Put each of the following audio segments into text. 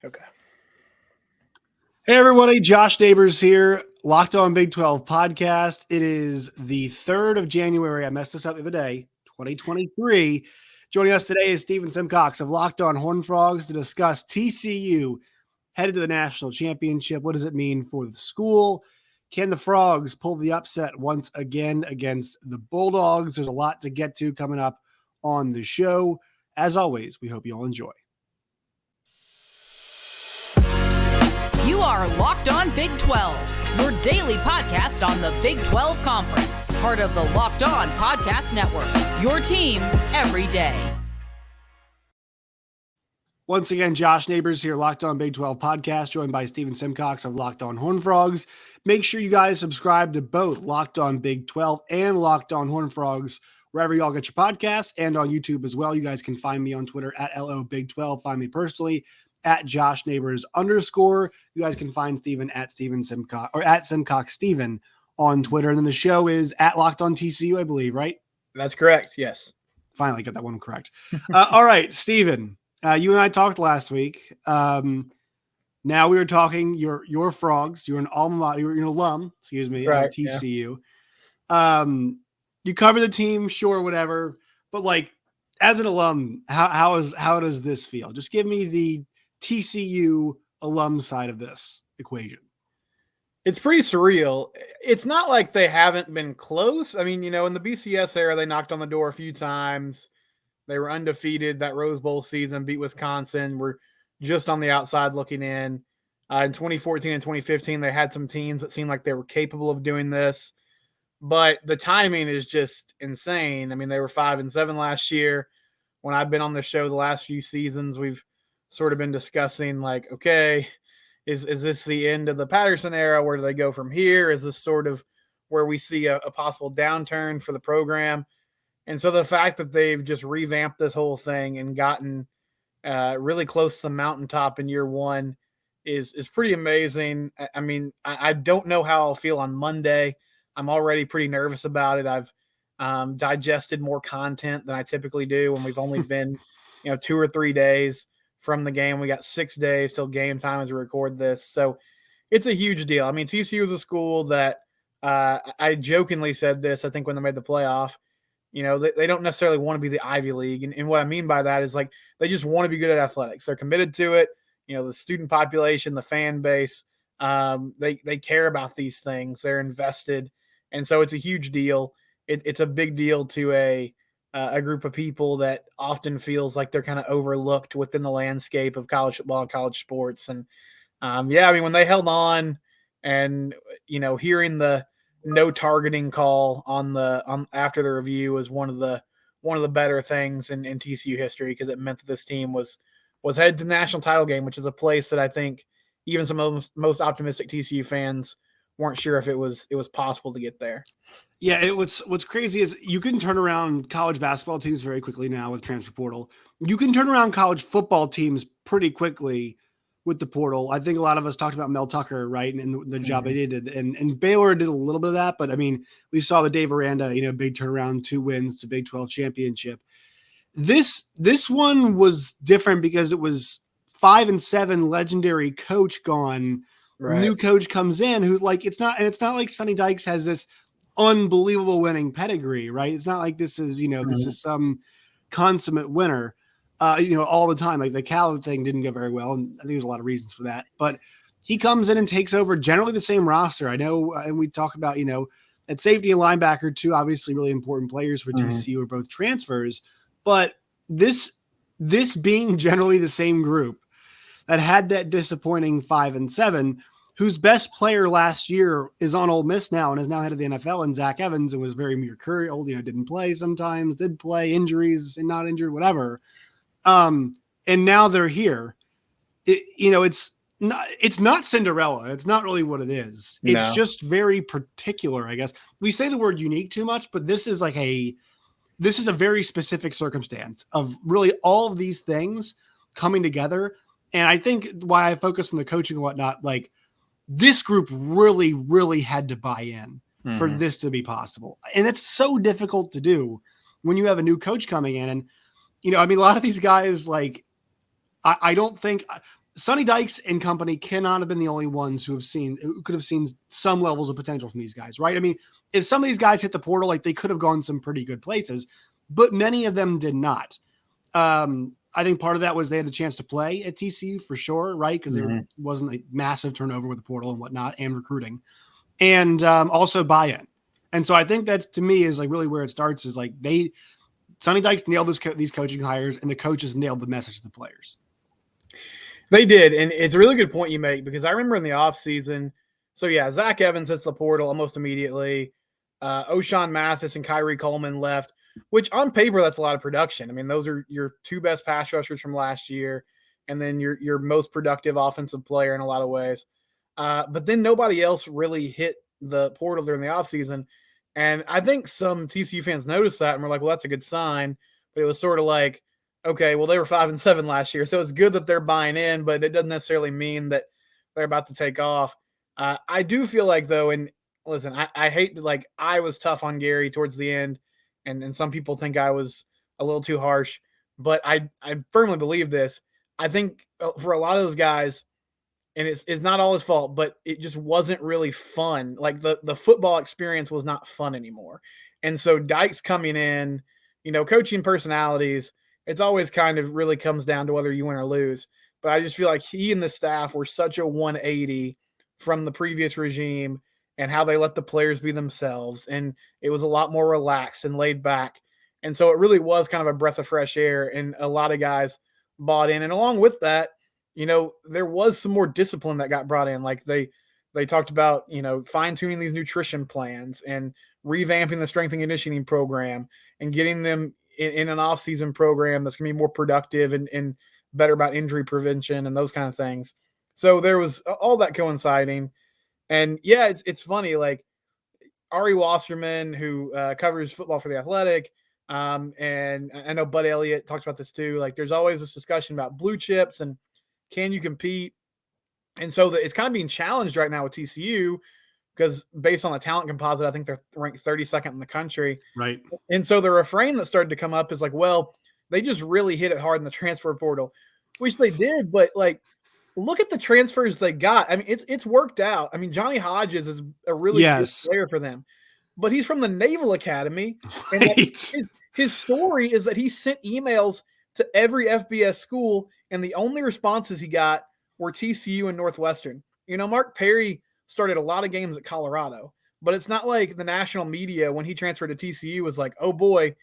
Okay. Hey, everybody. Josh Neighbors here. Locked On Big 12 podcast. It is the 3rd of January. I messed this up the other day, 2023. Joining us today is Stephen Simcox of Locked On Horned Frogs to discuss TCU headed to the national championship. What does it mean for the school? Can the Frogs pull the upset once again against the Bulldogs? There's a lot to get to coming up on the show. As always, we hope you all enjoy. You are Locked On Big 12, your daily podcast on the Big 12 Conference, part of the Locked On Podcast Network, your team every day. Once again, Josh Neighbors here, Locked On Big 12 podcast, joined by Stephen Simcox of Locked On Horned Frogs. Make sure you guys subscribe to both Locked On Big 12 and Locked On Horned Frogs, wherever y'all get your podcasts, and on YouTube as well. You guys can find me on Twitter at LOBig12. Find me personally at Josh Neighbors _. You guys can find Stephen at Stephen Simcox or at Simcox Stephen on Twitter. And then the show is at Locked On TCU, I believe, right? That's correct. Yes. Finally got that one correct. All right, Stephen, you and I talked last week. Now we were talking your Frogs. You're an alma mater, you're an alum, excuse me, Right, at TCU. Yeah. You cover the team, sure, whatever. But like, as an alum, how does this feel? Just give me the TCU alum side of this equation. It's pretty surreal. It's not like they haven't been close. I mean, in the BCS era, they knocked on the door a few times. They were undefeated that Rose Bowl season, beat Wisconsin. Were just on the outside looking in. In 2014 and 2015, they had some teams that seemed like they were capable of doing this. But the timing is just insane. I mean, they were 5-7 last year. When I've been on the show the last few seasons, we've sort of been discussing like, okay, is this the end of the Patterson era? Where do they go from here? Is this sort of where we see a possible downturn for the program? And so the fact that they've just revamped this whole thing and gotten really close to the mountaintop in year one is pretty amazing. I mean, I don't know how I'll feel on Monday. I'm already pretty nervous about it. I've digested more content than I typically do when we've only been, 2 or 3 days from the game. We got 6 days till game time as we record this. So it's a huge deal. I mean, TCU is a school that I jokingly said this, I think, when they made the playoff. They don't necessarily want to be the Ivy League. And what I mean by that is like they just want to be good at athletics. They're committed to it. The student population, the fan base, they care about these things. They're invested. And so it's a huge deal. It's a big deal to a group of people that often feels like they're kind of overlooked within the landscape of college football and college sports. And I mean, when they held on and, hearing the no targeting call on after the review was one of the better things in TCU history, because it meant that this team was headed to the national title game, which is a place that I think even some of the most optimistic TCU fans weren't sure if it was possible to get there. Yeah, what's crazy is you can turn around college basketball teams very quickly now with transfer portal. You can turn around college football teams pretty quickly with the portal. I think a lot of us talked about Mel Tucker, right, and the job they did, and Baylor did a little bit of that. But I mean, we saw the Dave Aranda, big turnaround, 2 wins to Big 12 championship. This one was different because it was 5-7 legendary coach gone. Right. New coach comes in who's like, it's not like Sonny Dykes has this unbelievable winning pedigree, right? It's not like this is, this is some consummate winner, all the time. Like the Cal thing didn't go very well. And I think there's a lot of reasons for that, but he comes in and takes over generally the same roster. I know. And we talk about, at safety and linebacker, two obviously really important players for TCU are both transfers, but this being generally the same group that had that disappointing 5-7, whose best player last year is on Ole Miss now and is now head of the NFL, and Zach Evans, and was very mercurial, didn't play sometimes, did play, injuries and not injured, whatever. And now they're here. It's not Cinderella. It's not really what it is. It's No. just very particular, I guess. We say the word unique too much, but this is a very specific circumstance of really all of these things coming together. And I think why I focus on the coaching and whatnot, like this group really, really had to buy in for this to be possible. And it's so difficult to do when you have a new coach coming in. And, a lot of these guys, like, I don't think Sonny Dykes and company cannot have been the only ones who could have seen some levels of potential from these guys, right? I mean, if some of these guys hit the portal, like they could have gone some pretty good places, but many of them did not. I think part of that was they had a chance to play at TCU for sure, right? Because there wasn't a massive turnover with the portal and whatnot and recruiting, and also buy-in. And so I think that's, to me, is like really where it starts, is like Sonny Dykes nailed these coaching hires, and the coaches nailed the message to the players. They did, and it's a really good point you make, because I remember in the offseason, so yeah, Zach Evans hits the portal almost immediately. O'Shawn Mathis and Kyrie Coleman left, which on paper, that's a lot of production. I mean, those are your two best pass rushers from last year, and then your most productive offensive player in a lot of ways. But then nobody else really hit the portal during the offseason. And I think some TCU fans noticed that and were like, well, that's a good sign. But it was sort of like, okay, well, they were 5-7 last year, so it's good that they're buying in, but it doesn't necessarily mean that they're about to take off. I do feel like, though, and listen, I hate to, like, I was tough on Gary towards the end, and some people think I was a little too harsh, but I firmly believe this. I think for a lot of those guys, and it's not all his fault, but it just wasn't really fun. Like the football experience was not fun anymore. And so Dykes coming in, coaching personalities, it's always kind of really comes down to whether you win or lose. But I just feel like he and the staff were such a 180 from the previous regime and how they let the players be themselves. And it was a lot more relaxed and laid back. And so it really was kind of a breath of fresh air, and a lot of guys bought in. And along with that, there was some more discipline that got brought in. Like they talked about, fine-tuning these nutrition plans and revamping the strength and conditioning program and getting them in an off-season program that's going to be more productive and better about injury prevention and those kind of things. So there was all that coinciding. And yeah, it's funny, like Ari Wasserman, who covers football for The Athletic, and I know Bud Elliott talks about this too. Like there's always this discussion about blue chips and can you compete? And so it's kind of being challenged right now with TCU, because based on the talent composite, I think they're ranked 32nd in the country. Right. And so the refrain that started to come up is like, well, they just really hit it hard in the transfer portal, which they did. But like, look at the transfers they got. I mean, it's worked out. I mean, Johnny Hodges is a really good player for them, but he's from the Naval Academy. And his story is that he sent emails to every FBS school, and the only responses he got were TCU and Northwestern. Mark Perry started a lot of games at Colorado, but it's not like the national media, when he transferred to TCU, was like, oh boy,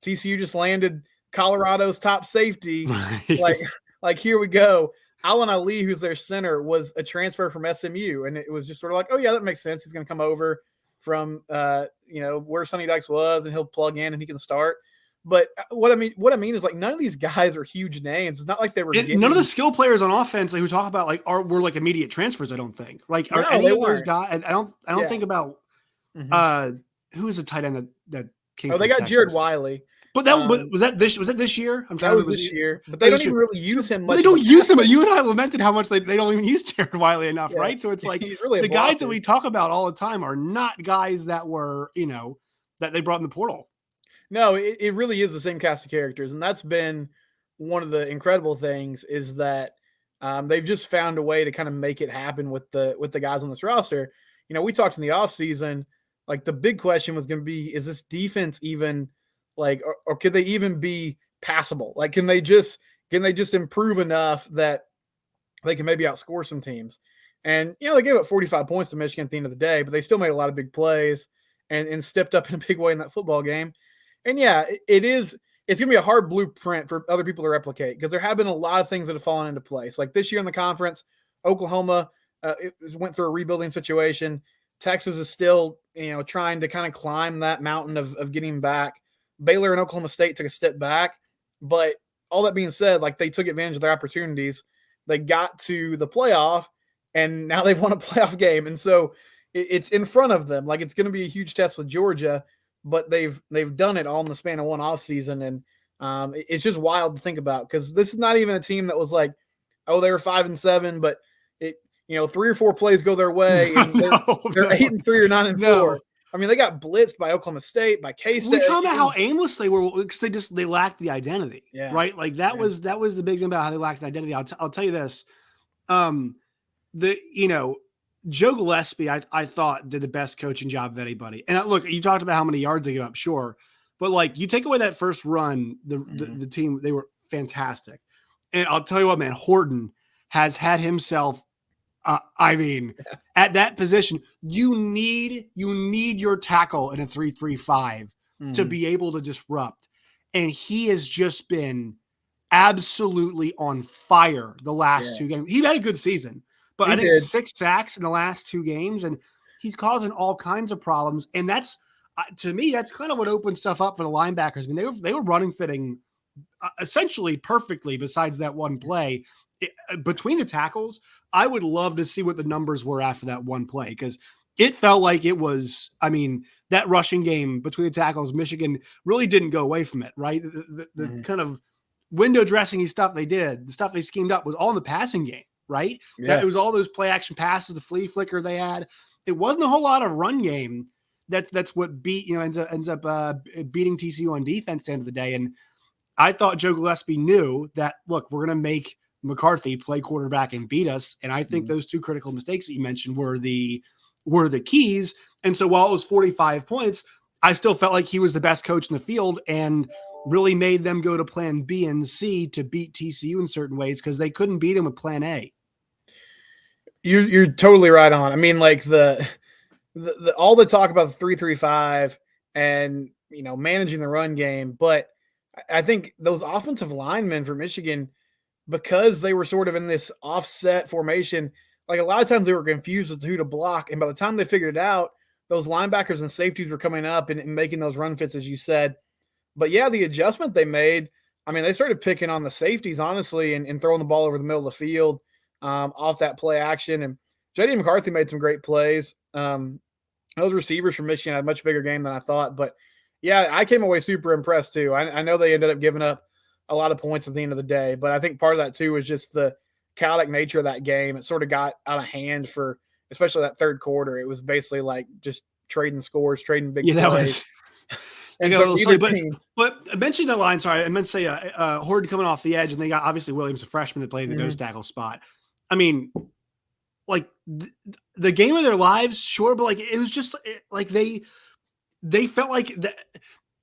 TCU just landed Colorado's top safety. Right. Like here we go. Alan Ali, who's their center, was a transfer from SMU, and it was just sort of like, oh yeah, that makes sense. He's going to come over from where Sonny Dykes was, and he'll plug in and he can start. But what I mean is, like, none of these guys are huge names. It's not like they were. None of the skill players on offense, like, who talk about, like, were like immediate transfers. I don't think. Like, are any of those guys? And I don't think about who is a tight end that came. Oh, they got Texas. Jared Wiley. But that was that this year? I'm trying to. That was this year. But they don't even really use him much. They don't use him. But you and I lamented how much they don't even use Jared Wiley enough, right? So it's like really the guys that we talk about all the time are not guys that were, that they brought in the portal. No, it really is the same cast of characters. And that's been one of the incredible things, is that they've just found a way to kind of make it happen with the guys on this roster. We talked in the offseason, like the big question was going to be, is this defense even like, or could they even be passable? Like, can they just improve enough that they can maybe outscore some teams? And, they gave up 45 points to Michigan at the end of the day, but they still made a lot of big plays and stepped up in a big way in that football game. And yeah, it's going to be a hard blueprint for other people to replicate, because there have been a lot of things that have fallen into place. Like this year in the conference, Oklahoma went through a rebuilding situation. Texas is still, trying to kind of climb that mountain of getting back. Baylor and Oklahoma State took a step back, but all that being said, like they took advantage of their opportunities. They got to the playoff, and now they've won a playoff game. And so it's in front of them. Like it's going to be a huge test with Georgia, but they've done it all in the span of one offseason. And it's just wild to think about, because this is not even a team that was like, oh, they were 5-7, but it, 3 or 4 plays go their way, and they're 8-3 or 9-4. I mean, they got blitzed by Oklahoma State, by K-State. We're talking about how aimless they were, because they lacked the identity, right? Like that was the big thing about how they lacked the identity. I'll tell you this: Joe Gillespie, I thought did the best coaching job of anybody. And look, you talked about how many yards they gave up, sure, but like you take away that first run, the team, they were fantastic. And I'll tell you what, man, Horton has had himself. At that position, you need your tackle in a 3-3-5 to be able to disrupt. And he has just been absolutely on fire the last 2 games. He had a good season, but I think 6 sacks in the last 2 games, and he's causing all kinds of problems. And that's, to me, that's kind of what opened stuff up for the linebackers. I mean, they were running fitting essentially perfectly besides that one play. Between the tackles, I would love to see what the numbers were after that one play, because it felt like it was, that rushing game between the tackles, Michigan really didn't go away from it, right? The kind of window dressing stuff they did, the stuff they schemed up was all in the passing game, right? Yeah. It was all those play action passes, the flea flicker they had. It wasn't a whole lot of run game. That's what ends up beating TCU on defense at the end of the day. And I thought Joe Gillespie knew that, look, we're going to make McCarthy play quarterback and beat us. And I think those 2 critical mistakes that you mentioned were the keys. And so while it was 45 points, I still felt like he was the best coach in the field and really made them go to plan B and C to beat TCU in certain ways, because they couldn't beat him with plan A. You're totally right on. I mean, like the all the talk about the 3-3-5 and, managing the run game. But I think those offensive linemen for Michigan, because they were sort of in this offset formation, like a lot of times they were confused as to who to block. And by the time they figured it out, those linebackers and safeties were coming up and making those run fits, as you said. But yeah, the adjustment they made, they started picking on the safeties, honestly, and throwing the ball over the middle of the field off that play action. And J.D. McCarthy made some great plays. Those receivers from Michigan had a much bigger game than I thought. But yeah, I came away super impressed too. I know they ended up giving up a lot of points at the end of the day, but I think part of that too was just the chaotic nature of that game. It sort of got out of hand for, especially that third quarter. It was basically like just trading scores, trading big plays. That was. I got a little silly, but mentioning the line, sorry, I meant to say Horton coming off the edge, and they got obviously Williams, a freshman, to play the nose tackle spot. Like the game of their lives, sure, but like it was just like they felt like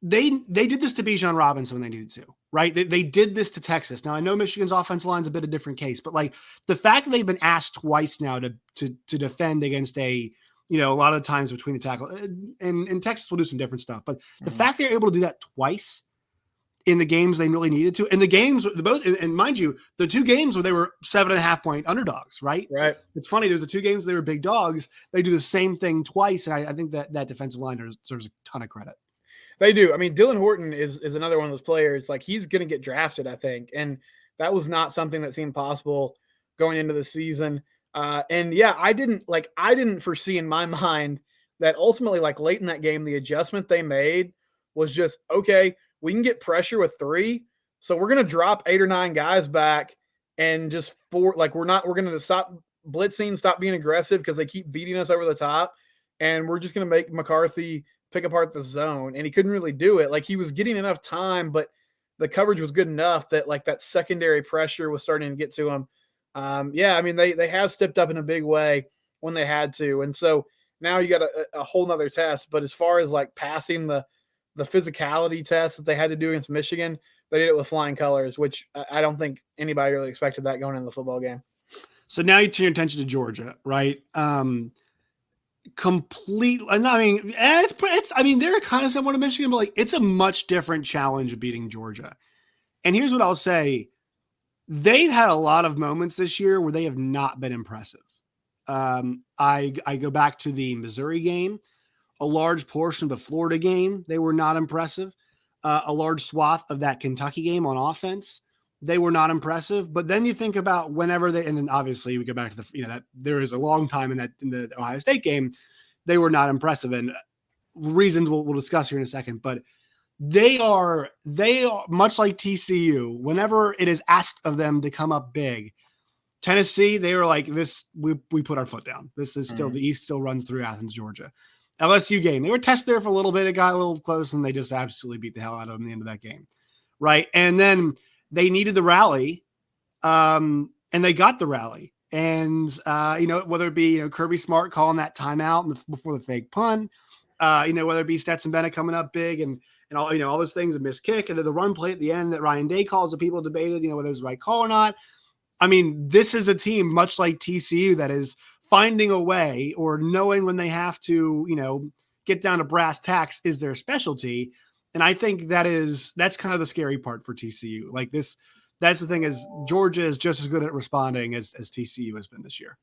they did this to Bijan Robinson when they needed to, right? They did this to Texas. Now I know Michigan's offensive line's a bit of a different case, but like the fact that they've been asked twice now to defend against a lot of times between the tackle, and Texas will do some different stuff, but the fact they're able to do that twice in the games they really needed to, and the games, and mind you, the 2 games where they were 7.5 point underdogs, right? Right. It's funny. There's the 2 games they were big dogs. They do the same thing twice, and I think that defensive line deserves a ton of credit. They do. Dylan Horton is another one of those players. Like, he's going to get drafted, I think, and that was not something that seemed possible going into the season. And yeah, I didn't foresee in my mind that ultimately, like late in that game, the adjustment they made was just, okay, we can get pressure with 3. So we're going to drop 8 or 9 guys back and just we're going to stop blitzing, stop being aggressive because they keep beating us over the top. And we're just going to make McCarthy pick apart the zone. And he couldn't really do it. Like, he was getting enough time, but the coverage was good enough that like that secondary pressure was starting to get to him. They have stepped up in a big way when they had to. And so now you got a whole nother test. But as far as like passing the physicality test that they had to do against Michigan, they did it with flying colors, which I don't think anybody really expected that going into the football game. So now you turn your attention to Georgia, right? Complete. They're kind of somewhat of Michigan, but like it's a much different challenge of beating Georgia. And here's what I'll say. They've had a lot of moments this year where they have not been impressive. I go back to the Missouri game, a large portion of the Florida game. They were not impressive. A large swath of that Kentucky game on offense, they were not impressive. But then you think about whenever and then obviously we go back to that there is a long time in the Ohio State game, they were not impressive, and reasons we'll discuss here in a second. But they are much like TCU. Whenever it is asked of them to come up big, Tennessee, they were like this. We put our foot down. This is still the East still runs through Athens, Georgia. LSU game, they were tested there for a little bit. It got a little close, and they just absolutely beat the hell out of them at the end of that game, right? And then they needed the rally, and they got the rally. And, whether it be, Kirby Smart calling that timeout before the fake punt, whether it be Stetson Bennett coming up big and all, all those things, a missed kick, and then the run play at the end that Ryan Day calls that people debated, whether it was the right call or not. I mean, this is a team much like TCU that is finding a way, or knowing when they have to, get down to brass tacks is their specialty. And I think that's kind of the scary part for TCU. Like this, that's the thing, is Georgia is just as good at responding as TCU has been this year.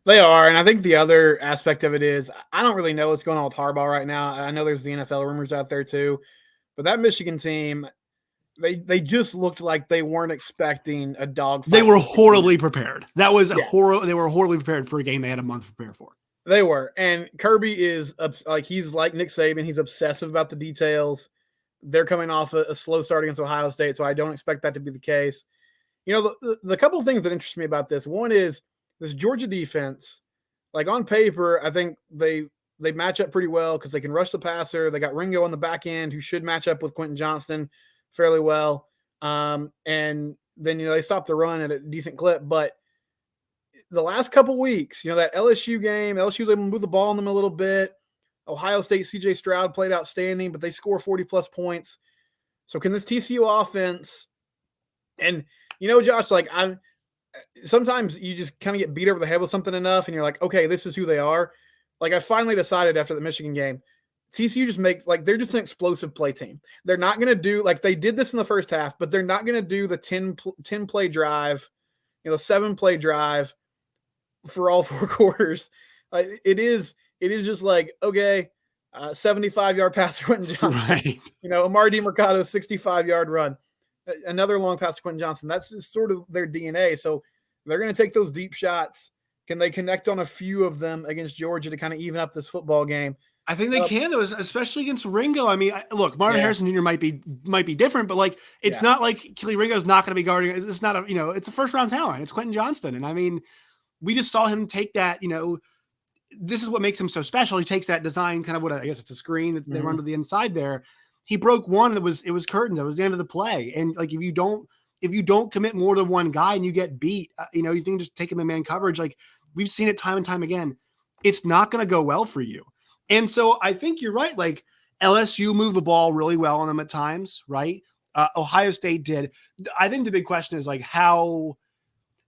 They are. And I think the other aspect of it is, I don't really know what's going on with Harbaugh right now. I know there's the NFL rumors out there too, but that Michigan team, they just looked like they weren't expecting a dog fight. They were horribly prepared. That was horrible. They were horribly prepared for a game they had a month to prepare for. They were. And Kirby is he's like Nick Saban. He's obsessive about the details. They're coming off a slow start against Ohio State, so I don't expect that to be the case. The couple of things that interest me about this, one is this Georgia defense. Like on paper, I think they match up pretty well because they can rush the passer. They got Ringo on the back end who should match up with Quentin Johnston fairly well. And then, they stopped the run at a decent clip. But the last couple weeks, that LSU game, LSU was able to move the ball on them a little bit. Ohio State, CJ Stroud played outstanding, but they score 40-plus points. So can this TCU offense – and, Josh, sometimes you just kind of get beat over the head with something enough, and you're like, okay, this is who they are. Like, I finally decided after the Michigan game, TCU just makes – they're just an explosive play team. They're not going to do – they did this in the first half, but they're not going to do the 10-play drive, 7-play drive for all 4 quarters. It is just okay, 75-yard pass to Quentin Johnson. Right. Amari DiMercado's 65-yard run. Another long pass to Quentin Johnson. That's just sort of their DNA. So they're going to take those deep shots. Can they connect on a few of them against Georgia to kind of even up this football game? I think they can, though, especially against Ringo. I mean, look, Marvin Harrison Jr. might be different, but it's not like Kelee Ringo's not going to be guarding. It's not it's a first-round talent. It's Quentin Johnston. And I mean, we just saw him take that, this is what makes him so special. He takes that design, kind of I guess it's a screen that they run to the inside there. He broke one. It was curtains. It was the end of the play. And if you don't commit more than one guy and you get beat, you think just take him in man coverage. We've seen it time and time again. It's not going to go well for you. And so I think you're right. LSU moved the ball really well on them at times, right? Ohio State did. I think the big question is how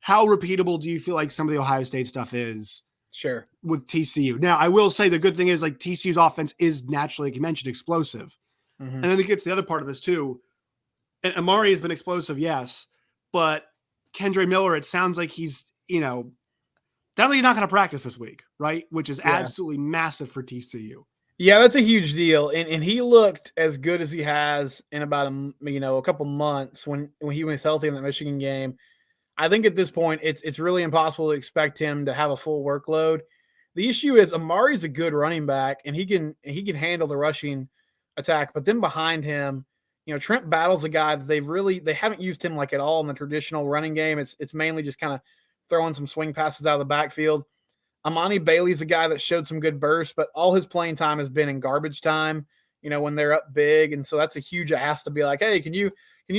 repeatable do you feel like some of the Ohio State stuff is? Sure. With TCU. Now, I will say the good thing is TCU's offense is naturally, like you mentioned, explosive. Mm-hmm. And then it gets the other part of this too. And Amari has been explosive, yes, but Kendre Miller, it sounds like he's, definitely not going to practice this week, right? Which is absolutely massive for TCU. Yeah, that's a huge deal. And he looked as good as he has in about a couple months when he was healthy in that Michigan game. I think at this point, it's really impossible to expect him to have a full workload. The issue is Amari's a good running back, and he can handle the rushing attack. But then behind him, Trent Battle's a guy that they haven't used him at all in the traditional running game. It's mainly just kind of throwing some swing passes out of the backfield. Amani Bailey's a guy that showed some good bursts, but all his playing time has been in garbage time, when they're up big. And so that's a huge ask to be like, hey, can you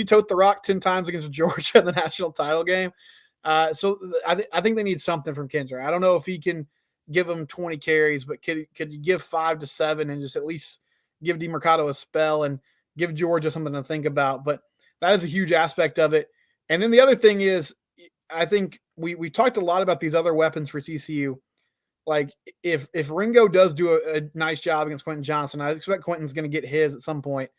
tote the rock 10 times against Georgia in the national title game? So I think they need something from Kendre. I don't know if he can give them 20 carries, but could you give 5 to 7 and just at least give DiMercado a spell and give Georgia something to think about? But that is a huge aspect of it. And then the other thing is, I think we talked a lot about these other weapons for TCU. If Ringo does do a nice job against Quentin Johnson, I expect Quentin's going to get his at some point.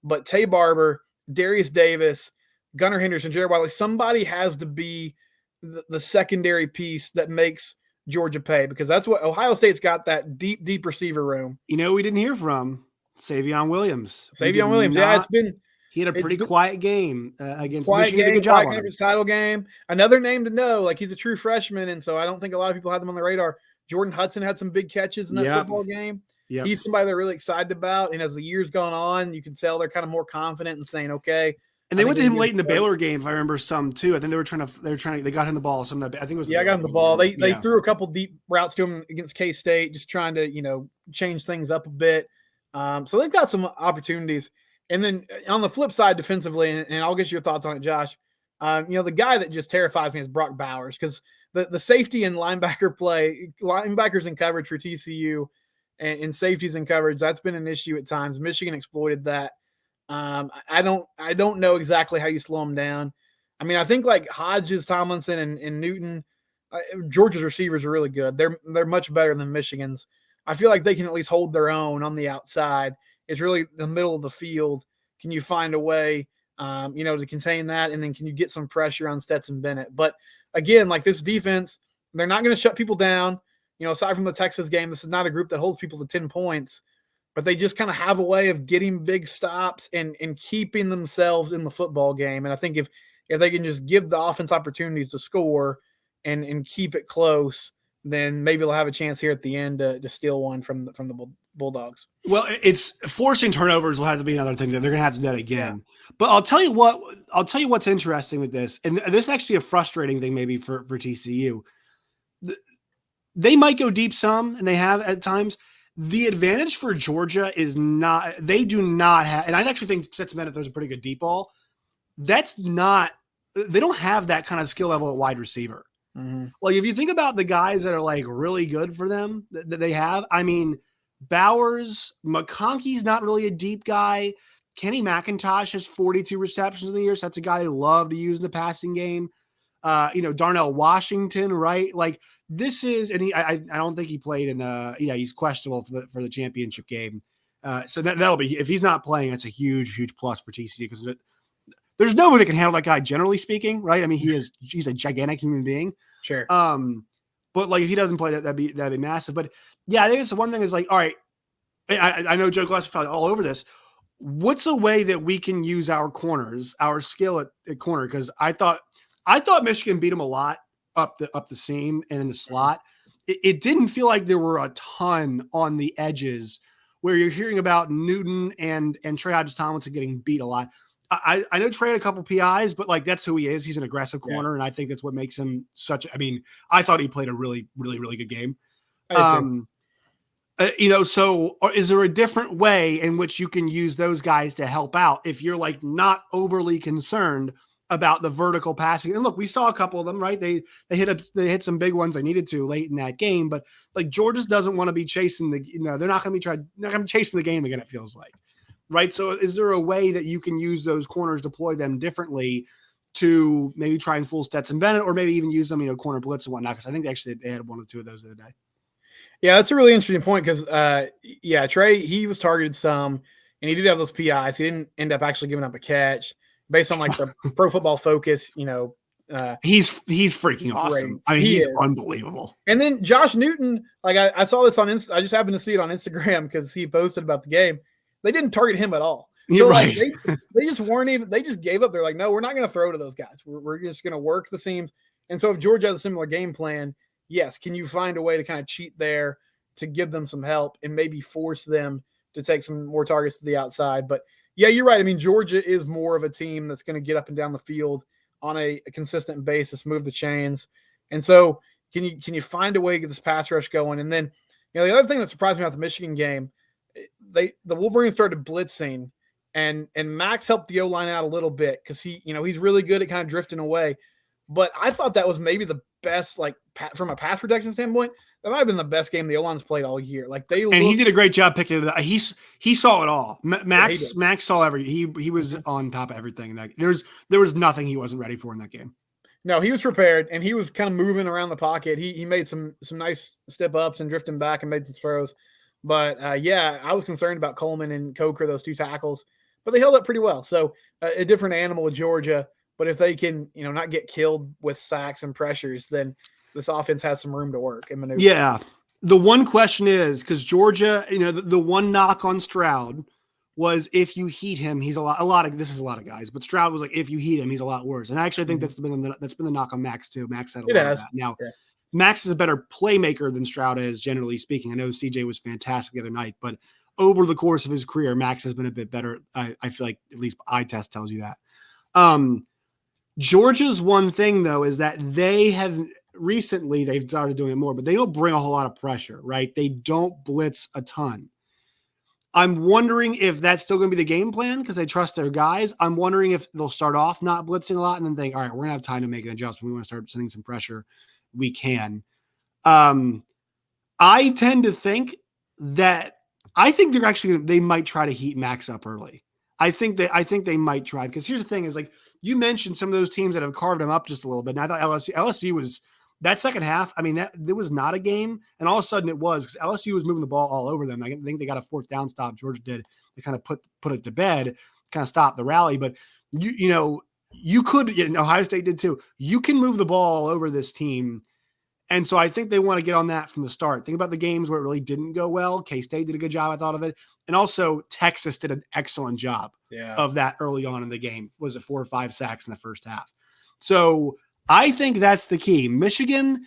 But Tay Barber, Darius Davis, Gunnar Henderson, Jared Wiley, somebody has to be the secondary piece that makes Georgia pay, because that's what Ohio State's got, that deep receiver room. We didn't hear from Savion Williams. He had a pretty quiet game against Michigan. Did a good job on his title game. Another name to know, he's a true freshman, and so I don't think a lot of people had them on the radar. Jordan Hudson had some big catches in that football game. Yep. He's somebody they're really excited about, and as the year's gone on, you can tell they're kind of more confident and saying, okay. And they went to him late in the Baylor game, if I remember some too. I think they got him the ball. I think it was. Yeah, I got him the ball. They threw a couple deep routes to him against K-State, just trying to change things up a bit. So they've got some opportunities. And then on the flip side, defensively, and I'll get your thoughts on it, Josh. The guy that just terrifies me is Brock Bowers, because the safety and linebacker play, linebackers in coverage for TCU and safeties in coverage, that's been an issue at times. Michigan exploited that. I don't know exactly how you slow them down. I mean, I think like Hodges, Tomlinson, and Newton, Georgia's receivers are really good. They're much better than Michigan's. I feel like they can at least hold their own on the outside. It's really the middle of the field. Can you find a way, to contain that? And then can you get some pressure on Stetson Bennett? But again, like this defense, they're not going to shut people down. Aside from the Texas game, this is not a group that holds people to 10 points, but they just kind of have a way of getting big stops and keeping themselves in the football game. And I think if they can just give the offense opportunities to score and keep it close, then maybe they'll have a chance here at the end to steal one from the Bulldogs. Well, it's forcing turnovers will have to be another thing that they're going to have to do that again. Yeah. But I'll tell you what's interesting with this, and this is actually a frustrating thing maybe for TCU. They might go deep some, and they have at times. The advantage for Georgia is not – they do not have – and I actually think Stetson Bennett throws a pretty good deep ball. That's not – they don't have that kind of skill level at wide receiver. Mm-hmm. Like, if you think about the guys that are, like, really good for them that they have, I mean, Bowers, McConkey's not really a deep guy. Kenny McIntosh has 42 receptions in the year, so that's a guy they love to use in the passing game. Darnell Washington, right? Like, this is – and I don't think he played in he's questionable for the championship game. So that'll be – if he's not playing, that's a huge, huge plus for TCU because there's nobody that can handle that guy, generally speaking, right? I mean, he's a gigantic human being. Sure. But like if he doesn't play, that'd be massive. But yeah, I think it's the one thing is like, all right, I know Joe Glass is probably all over this. What's a way that we can use our corners, our skill at corner? Because I thought Michigan beat them a lot up the seam and in the slot. It didn't feel like there were a ton on the edges where you're hearing about Newton and Trey Hodges-Tomlinson getting beat a lot. I know Trey had a couple PIs, but like that's who he is. He's an aggressive corner, and I think that's what makes him such. I mean, I thought he played a really, really, really good game. So is there a different way in which you can use those guys to help out if you're like not overly concerned about the vertical passing? And look, we saw a couple of them, right? They hit some big ones they needed to late in that game, but like Georgia doesn't want to be chasing they're not going to be chasing the game again. It feels like. Right. So is there a way that you can use those corners, deploy them differently to maybe try and fool Stetson Bennett or maybe even use them, corner blitz and whatnot? Because I think actually they had one or two of those the other day. Yeah, that's a really interesting point because, Trey, he was targeted some and he did have those PIs. He didn't end up actually giving up a catch based on like the Pro Football Focus, he's freaking awesome. I mean, he's unbelievable. And then Josh Newton, like I saw this on I just happened to see it on Instagram because he posted about the game. They didn't target him at all. So right. Like, they just weren't even – they just gave up. They're like, no, we're not going to throw to those guys. We're just going to work the seams. And so if Georgia has a similar game plan, yes, can you find a way to kind of cheat there to give them some help and maybe force them to take some more targets to the outside? But, yeah, you're right. I mean, Georgia is more of a team that's going to get up and down the field on a consistent basis, move the chains. And so can you find a way to get this pass rush going? And then, the other thing that surprised me about the Michigan game, the Wolverines started blitzing and Max helped the O-line out a little bit because he's really good at kind of drifting away. But I thought that was maybe the best, like from a pass protection standpoint, that might have been the best game the O-line's played all year. Like he did a great job picking it up. He saw it all. Max saw everything. He was on top of everything in that. There was nothing he wasn't ready for in that game. No, he was prepared and he was kind of moving around the pocket. He made some nice step ups and drifting back and made some throws. But, I was concerned about Coleman and Coker, those two tackles, but they held up pretty well. So a different animal with Georgia. But if they can, not get killed with sacks and pressures, then this offense has some room to work and maneuver. Yeah. The one question is, because Georgia, the one knock on Stroud was if you heat him, he's this is a lot of guys, but Stroud was like, if you heat him, he's a lot worse. And I actually think that's been the knock on Max too. Max had a lot of that. Now, Max is a better playmaker than Stroud is, generally speaking. I know CJ was fantastic the other night, but over the course of his career, Max has been a bit better. I feel like at least eye test tells you that. Georgia's one thing, though, is that they've started doing it more, but they don't bring a whole lot of pressure, right? They don't blitz a ton. I'm wondering if that's still going to be the game plan because they trust their guys. I'm wondering if they'll start off not blitzing a lot and then think, all right, we're going to have time to make an adjustment. We want to start sending some pressure we can. I tend to think that they might try to heat Max up early. I think they might try, because here's the thing is, like, you mentioned some of those teams that have carved them up just a little bit. And I thought LSU was that second half. I mean, that was not a game. And all of a sudden it was, because LSU was moving the ball all over them. I think they got a fourth down stop. Georgia did. They kind of put it to bed, kind of stopped the rally. But you could, Ohio State did too. You can move the ball all over this team. And so I think they want to get on that from the start. Think about the games where it really didn't go well. K-State did a good job, I thought, of it. And also Texas did an excellent job of that early on in the game. Was it 4 or 5 sacks in the first half? So I think that's the key. Michigan,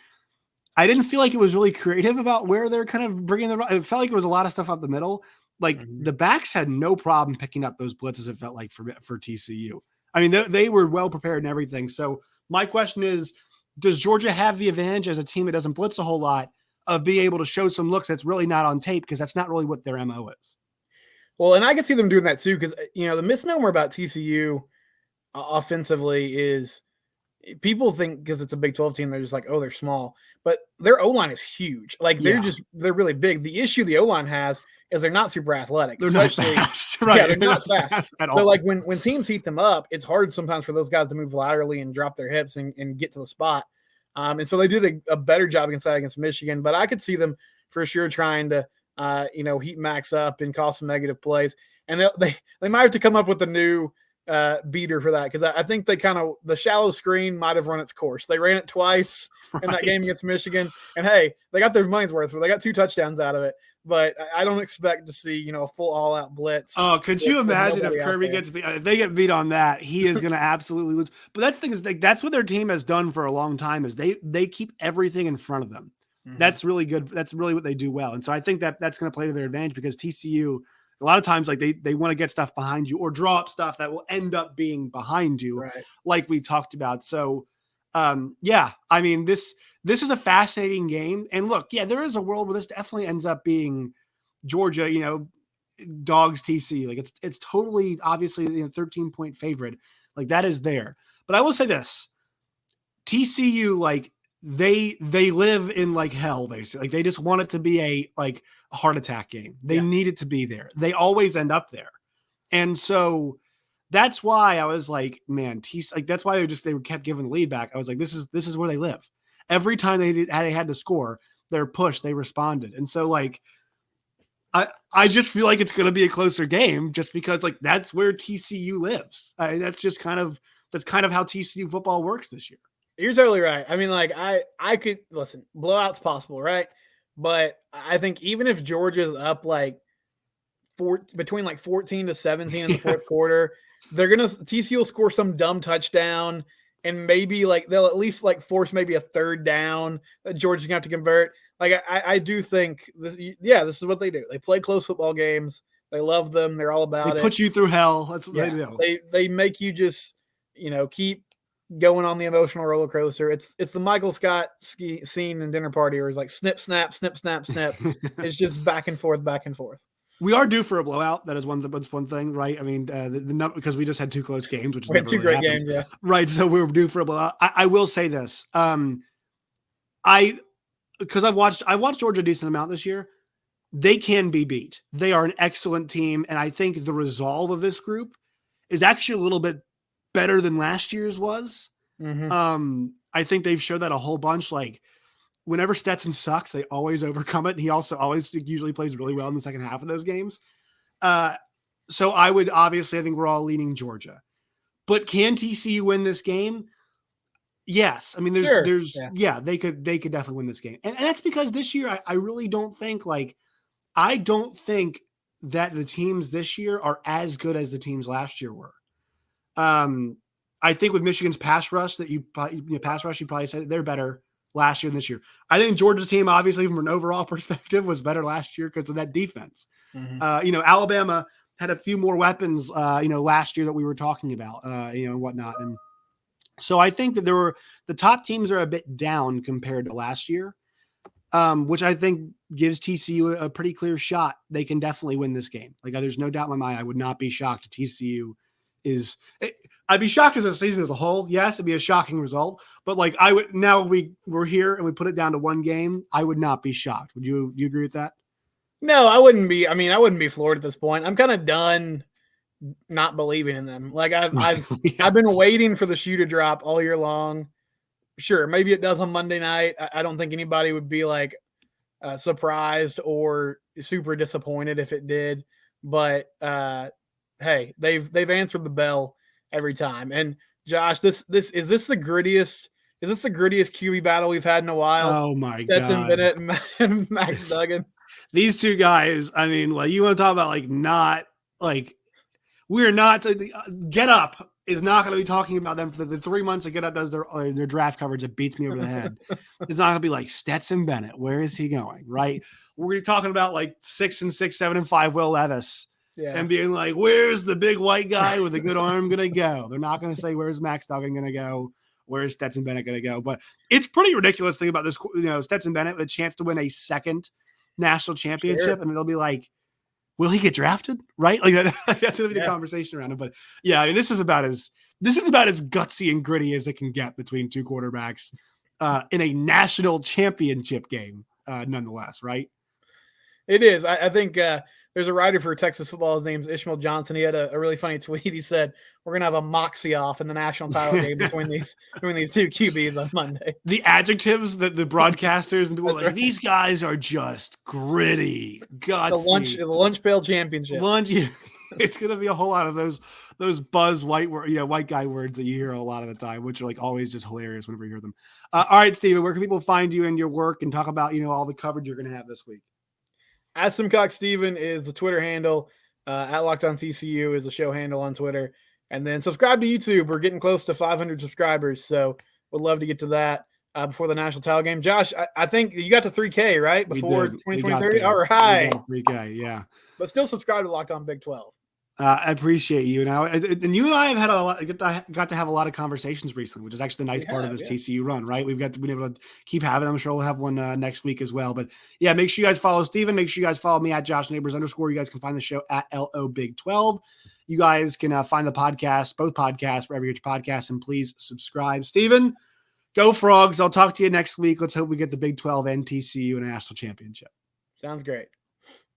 I didn't feel like it was really creative about where they're kind of bringing it felt like there was a lot of stuff up the middle. Like the backs had no problem picking up those blitzes, it felt like, for TCU. I mean, they were well prepared and everything. So my question is, does Georgia have the advantage as a team that doesn't blitz a whole lot of being able to show some looks that's really not on tape, because that's not really what their MO is? Well, and I can see them doing that too, because, the misnomer about TCU offensively is people think because it's a Big 12 team, they're just like, oh, they're small. But their O-line is huge. Like, they're really big. The issue the O-line has is they're not super athletic. They're not fast. Right. Yeah, they're not fast at all. So, like, when teams heat them up, it's hard sometimes for those guys to move laterally and drop their hips and get to the spot. And so they did a better job against Michigan. But I could see them for sure trying to, heat Max up and cause some negative plays. And they might have to come up with a new beater for that, because I think the shallow screen might have run its course. They ran it twice in that game against Michigan, and hey, they got their money's worth. They got 2 touchdowns out of it. But I don't expect to see a full all-out blitz. Oh, could you imagine if Kirby gets beat? If they get beat on that, he is going to absolutely lose. But that's the thing, is, like, that's what their team has done for a long time, is they keep everything in front of them. That's really good. That's really what they do well. And so I think that's going to play to their advantage, because TCU, a lot of times, like, they want to get stuff behind you or draw up stuff that will end up being behind you, right, like we talked about. So, I mean, this is a fascinating game. And look, there is a world where this definitely ends up being Georgia, Dawgs TC. Like, it's totally, obviously, 13-point favorite. Like, that is there. But I will say this, TCU, like, they live in, like, hell, basically. Like, they just want it to be a heart attack game. They need it to be there. They always end up there. And so that's why I was like, man, that's why they kept giving the lead back. I was like, this is where they live. Every time they had to score, they're pushed, they responded. And so, like, I just feel like it's going to be a closer game, just because, like, that's where TCU lives. That's kind of how TCU football works this year. You're totally right. I mean, like, I could listen, blowout's possible, right? But I think even if Georgia's up like between like 14 to 17 in the fourth quarter, TCU will score some dumb touchdown, and maybe, like, they'll at least, like, force maybe a third down that Georgia's gonna have to convert. Like, I do think this is what they do. They play close football games. They love them. They're all about it. They put you through hell. That's what they do. They make you just, keep going on the emotional roller coaster. It's the Michael Scott scene in Dinner Party, where he's like, snip, snap, snip, snap, snip. It's just back and forth, back and forth. We are due for a blowout. That is one thing, right? I mean, the because we just had 2 close games, which we had 2 great games, yeah. Right, so we were due for a blowout. I will say this, because I've watched Georgia a decent amount this year. They can be beat. They are an excellent team, and I think the resolve of this group is actually a little bit better than last year's was. I think they've showed that a whole bunch. Like, whenever Stetson sucks, they always overcome it. He also always usually plays really well in the second half of those games. So I think we're all leaning Georgia. But can TCU win this game? Yes. I mean, they could definitely win this game. And that's because this year, I really don't think, like, I don't think that the teams this year are as good as the teams last year were. I think with Michigan's pass rush you'd probably say they're better last year than this year. I think Georgia's team, obviously, from an overall perspective, was better last year because of that defense. Alabama had a few more weapons, last year that we were talking about, and whatnot. And so I think that the top teams are a bit down compared to last year, which I think gives TCU a pretty clear shot. They can definitely win this game. Like, there's no doubt in my mind. I would not be shocked if TCU I'd be shocked as a season as a whole. Yes, it'd be a shocking result, but like we're here and we put it down to one game. I would not be shocked. Would you agree with that? No, I wouldn't be. I mean, I wouldn't be floored at this point. I'm kind of done not believing in them. Like I've been waiting for the shoe to drop all year long. Sure, maybe it does on Monday night. I don't think anybody would be like surprised or super disappointed if it did. But hey, they've answered the bell every time. And Josh, this is the grittiest QB battle we've had in a while? Oh my Stetson God. Bennett and Max Duggan. These two guys, I mean, like you want to talk about like not like we're not Get Up is not going to be talking about them for the 3 months that Get Up does their draft coverage. It beats me over the head. It's not going to be like Stetson Bennett. Where is he going? Right. We're going to be talking about like 6 and 6, 7 and 5 Will Levis. Yeah. And being like, where's the big white guy with a good arm going to go? They're not going to say, where's Max Duggan going to go? Where's Stetson Bennett going to go? But it's pretty ridiculous thing about this, Stetson Bennett with a chance to win a second national championship. Sure. And it'll be like, will he get drafted? Right? Like that's going to be the conversation around him. But yeah, I mean, this is about as gutsy and gritty as it can get between two quarterbacks in a national championship game, nonetheless. Right? It is. I think there's a writer for Texas football. His name's Ishmael Johnson. He had a really funny tweet. He said, we're going to have a moxie off in the national title game between these two QBs on Monday. The adjectives that the broadcasters and people are like, right. These guys are just gritty, gutsy. The lunch pail championship. It's going to be a whole lot of those buzz white guy words that you hear a lot of the time, which are like always just hilarious whenever you hear them. All right, Stephen, where can people find you in your work and talk about, all the coverage you're going to have this week? At Simcox Stephen is the Twitter handle. At Locked On TCU is the show handle on Twitter. And then subscribe to YouTube. We're getting close to 500 subscribers, so we'd love to get to that before the national title game. Josh, I think you got to 3K, right? Before 2023? All right. 3K, yeah. But still subscribe to Locked On Big 12. I appreciate you. Now, and you and I have had got to have a lot of conversations recently, which is actually the nice part of this TCU run, right? We've been able to keep having them. I'm sure we'll have one next week as well. But yeah, make sure you guys follow Stephen. Make sure you guys follow me at @JoshNeighbors_. You guys can find the show at LO Big 12. You guys can find the podcast, both podcasts, wherever you get your podcasts, and please subscribe. Stephen, go Frogs. I'll talk to you next week. Let's hope we get the Big 12 and TCU in a national championship. Sounds great.